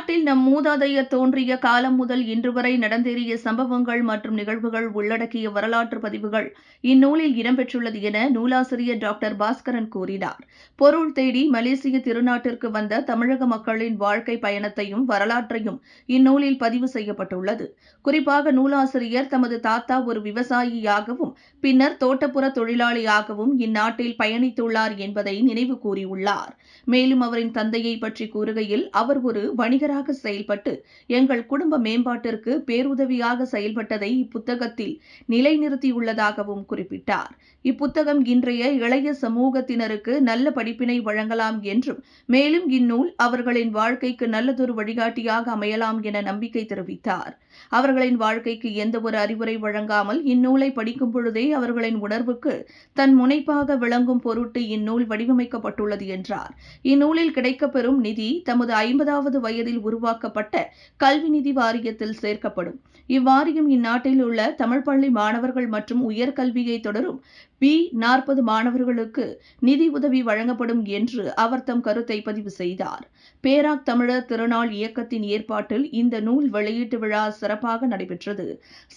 நாட்டில் நம் மூதாதையர் தோன்றிய காலம் முதல் இன்று வரை நடந்தேறிய சம்பவங்கள் மற்றும் நிகழ்வுகள் உள்ளடக்கிய வரலாற்று பதிவுகள் இந்நூலில் இடம்பெற்றுள்ளது என நூலாசிரியர் டாக்டர் பாஸ்கரன் கூறினார். பொருள் தேடி மலேசிய திருநாட்டிற்கு வந்த தமிழக மக்களின் வாழ்க்கை பயணத்தையும் வரலாற்றையும் இந்நூலில் பதிவு செய்யப்பட்டுள்ளது. குறிப்பாக நூலாசிரியர் தமது தாத்தா ஒரு விவசாயியாகவும் பின்னர் தோட்டப்புற தொழிலாளியாகவும் இந்நாட்டில் பயணித்துள்ளார் என்பதை நினைவு கூறியுள்ளார். மேலும் அவரின் தந்தையை பற்றி கூறுகையில், அவர் ஒரு வணிகராக செயல்பட்டு எங்கள் குடும்ப மேம்பாட்டிற்கு பேருதவியாக செயல்பட்டதை இப்புத்தகத்தில் நிலைநிறுத்தியுள்ளதாகவும் குறிப்பிட்டார். இப்புத்தகம் இன்றைய இளைய சமூகத்தினருக்கு நல்ல படிப்பினை வழங்கலாம் என்றும், மேலும் இந்நூல் அவர்களின் வாழ்க்கைக்கு நல்லதொரு வழிகாட்டியாக அமையலாம் என நம்பிக்கை தெரிவித்தார். அவர்களின் வாழ்க்கைக்கு எந்தவொரு அறிவுரை வழங்காமல் இந்நூலை படிக்கும் பொழுதே அவர்களின் உணர்வுக்கு தன் முனைப்பாக விளங்கும் பொருட்டு இந்நூல் வடிவமைக்கப்பட்டுள்ளது என்றார். இந்நூலில் கிடைக்கப்பெறும் நிதி தமது 50வது வயதில் உருவாக்கப்பட்ட கல்வி நிதி வாரியத்தில் சேர்க்கப்படும். இவ்வாரியம் இந்நாட்டில் உள்ள தமிழ் பள்ளி மாணவர்கள் மற்றும் உயர்கல்வியை தொடரும் B40 மாணவர்களுக்கு நிதி உதவி வழங்கப்படும் என்று அவர் தம் கருத்தை பதிவு செய்தார். பேராக் தமிழர் திருநாள் இயக்கத்தின் ஏற்பாட்டில் இந்த நூல் வெளியீட்டு விழா சிறப்பாக நடைபெற்றது.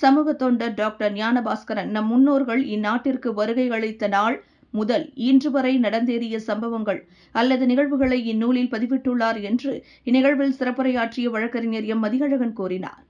சமூக தொண்டர் டாக்டர் ஞானபாஸ்கரன் நம் முன்னோர்கள் இந்நாட்டிற்கு வருகை அளித்த நாள் முதல் இன்று வரை நடந்தேறிய சம்பவங்கள் அல்லது நிகழ்வுகளை இந்நூலில் பதிவிட்டுள்ளார் என்று இந்நிகழ்வில் சிறப்புரையாற்றிய வழக்கறிஞர் எம். மதியழகன் கூறினார்.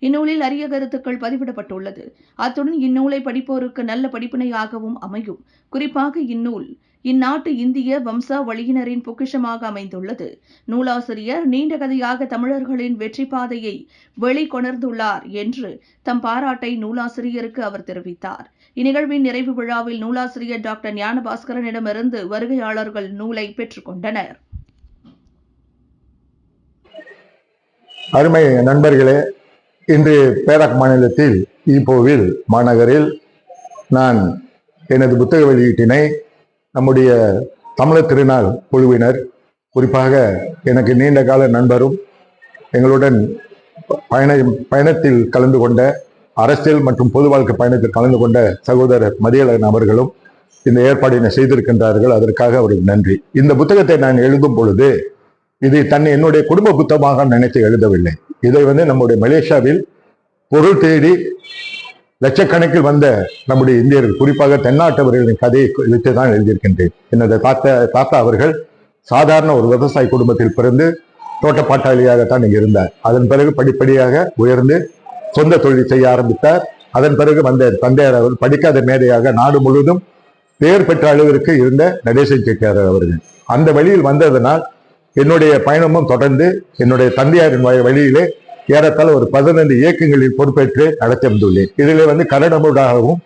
இந்நூலில் அரிய கருத்துக்கள் பதிவிடப்பட்டுள்ளது. அத்துடன் இந்நூலை படிப்போருக்கு நல்ல படிப்பினையாகவும் அமையும். குறிப்பாக இந்நூல் இந்நாட்டு இந்திய வம்சாவளியினரின் பொக்கிஷமாக அமைந்துள்ளது. நூலாசிரியர் நீண்ட கதையாக தமிழர்களின் வெற்றி பாதையை வெளிக்கொணர்ந்துள்ளார் என்று தம் பாராட்டை நூலாசிரியருக்கு அவர் தெரிவித்தார். இந்நிகழ்வின் நிறைவு விழாவில் நூலாசிரியர் டாக்டர் ஞானபாஸ்கரனிடமிருந்து வருகையாளர்கள் நூலை பெற்றுக் கொண்டனர். அருமை நண்பர்களே, இன்று பேராக் மாநிலத்தில் ஈப்போவில் மாநகரில் நான் எனது புத்தக வெளியீட்டினை நம்முடைய தமிழர் திருநாள் குழுவினர், குறிப்பாக எனக்கு நீண்ட கால நண்பரும் எங்களுடன் பயணத்தில் கலந்து கொண்ட அரசியல் மற்றும் பொது வாழ்க்கை பயணத்தில் கலந்து கொண்ட சகோதரர் மதியழகன் அவர்களும் இந்த ஏற்பாடினை செய்திருக்கின்றார்கள். அதற்காக அவருக்கு நன்றி. இந்த புத்தகத்தை நான் எழுதும் பொழுது இது என்னுடைய குடும்ப புத்தகமாக நினைத்து எழுதவில்லை. இதை நம்முடைய மலேசியாவில் பொருள் தேடி லட்சக்கணக்கில் வந்த நம்முடைய இந்தியர்கள், குறிப்பாக தென்னாட்டவர்களின் கதையை வைத்து தான் எழுதியிருக்கின்றேன். எனது தாத்தா அவர்கள் சாதாரண ஒரு விவசாய குடும்பத்தில் பிறந்து தோட்டப்பாட்டாளியாகத்தான் இங்கு இருந்தார். அதன் பிறகு படிப்படியாக உயர்ந்து சொந்த தொழில் செய்ய ஆரம்பித்தார். அதன் பிறகு வந்த தந்தையார் அவர் படிக்காத மேதையாக நாடு முழுவதும் பெயர் பெற்ற அளவிற்கு இருந்த நடேசன் செட்டியார் அவர்கள். அந்த வழியில் வந்ததனால் என்னுடைய பயணமும் தொடர்ந்து என்னுடைய தந்தையாரின் வழியிலே ஏறத்தாழ ஒரு 15 இயக்கங்களில் பொறுப்பேற்று நடத்தி வந்துள்ளேன். இதில் கரடமுடாகவும்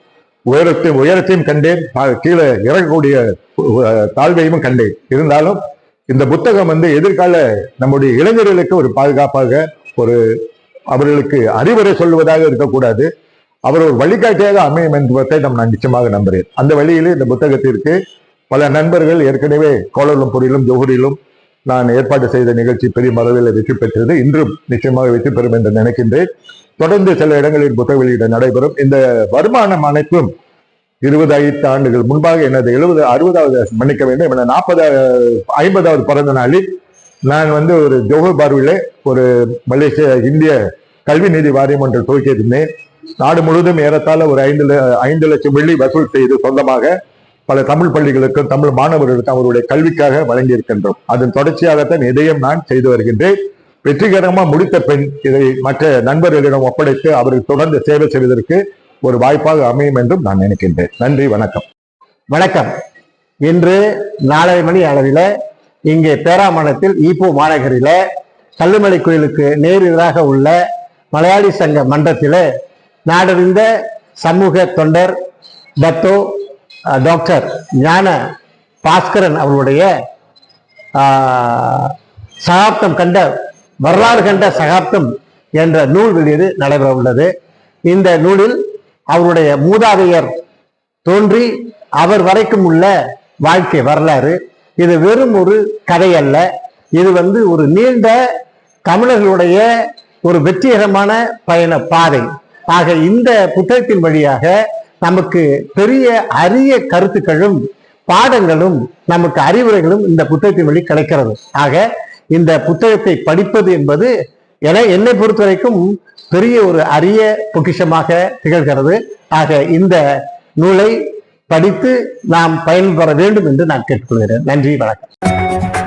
உயரத்தையும் கண்டேன், கீழே இறங்கக்கூடிய தாழ்வையும் கண்டேன். இருந்தாலும் இந்த புத்தகம் எதிர்கால நம்முடைய இளைஞர்களுக்கு ஒரு பாதுகாப்பாக, ஒரு அவர்களுக்கு அறிவுரை சொல்வதாக இருக்கக்கூடாது, அவர் ஒரு வழிகாட்டியாக அமையும் என்பதை நான் நிச்சயமாக நம்புகிறேன். அந்த வழியிலே இந்த புத்தகத்திற்கு பல நண்பர்கள் ஏற்கனவே கோலாலம்பூரிலும் ஜோஹரிலும் நான் ஏற்பாடு செய்த நிகழ்ச்சி பெரிய அளவில் வெற்றி பெற்றது. இன்றும் நிச்சயமாக வெற்றி பெறும் என்று நினைக்கின்றேன். தொடர்ந்து சில இடங்களில் புத்தக வெளியீடு நடைபெறும். இந்த வருமானம் அனைத்தும் 25 ஆண்டுகள் முன்பாக எனது 60வது மன்னிக்க வேண்டும், 50வது பிறந்த நாளில் நான் ஒரு ஜோஹர் பார்விலே ஒரு மலேசிய இந்திய கல்வி நிதி வாரியம் ஒன்று துவக்கியிருந்தேன். நாடு முழுவதும் ஏறத்தாழ ஒரு 5 லட்சம் வெள்ளி வசூல் செய்து சொந்தமாக பல தமிழ் பள்ளிகளுக்கும் தமிழ் மாணவர்களுக்கும் அவருடைய கல்விக்காக வழங்கி இருக்கின்றோம். அதன் தொடர்ச்சியாகத்தான் இதையும் நான் செய்து வருகின்றேன். வெற்றிகரமாக முடித்த பின் இதை மற்ற நண்பர்களிடம் ஒப்படைத்து அவர்கள் தொடர்ந்து சேவை செய்வதற்கு ஒரு வாய்ப்பாக அமையும் என்றும் நான் நினைக்கின்றேன். நன்றி, வணக்கம். வணக்கம். இன்று 4:30 மணி அளவில் இங்கே பேராமணத்தில் ஈப்போ மாநகரில கல்லுமலை கோயிலுக்கு நேரெதிராக உள்ள மலையாளி சங்க மன்றத்தில் நாடறிந்த சமூக தொண்டர் டத்தோ டாக்டர் ஞான பாஸ்கரன் அவர்களுடைய சகாப்தம் கண்ட வரலாறு கண்ட சகாப்தம் என்ற நூல் வெளியீடு நடைபெற உள்ளது. இந்த நூலில் அவருடைய மூதாதையர் தோன்றி அவர் வரைக்கும் உள்ள வாழ்க்கை வரலாறு, இது வெறும் ஒரு கதை அல்ல, இது ஒரு நீண்ட தமிழர்களுடைய ஒரு வெற்றிகரமான பயண பாதை. ஆக இந்த புத்தகத்தின் வழியாக நமக்கு பெரிய அரிய கருத்துக்களும் பாடங்களும் நமக்கு அறிவுரைகளும் இந்த புத்தகத்தின் வழி கிடைக்கிறது. ஆக இந்த புத்தகத்தை படிப்பது என்பது என்னை பொறுத்த வரைக்கும் பெரிய ஒரு அரிய பொக்கிஷமாக திகழ்கிறது. ஆக இந்த நூலை படித்து நாம் பயன்பெற வேண்டும் என்று நான் கேட்டுக்கொள்கிறேன். நன்றி, வணக்கம்.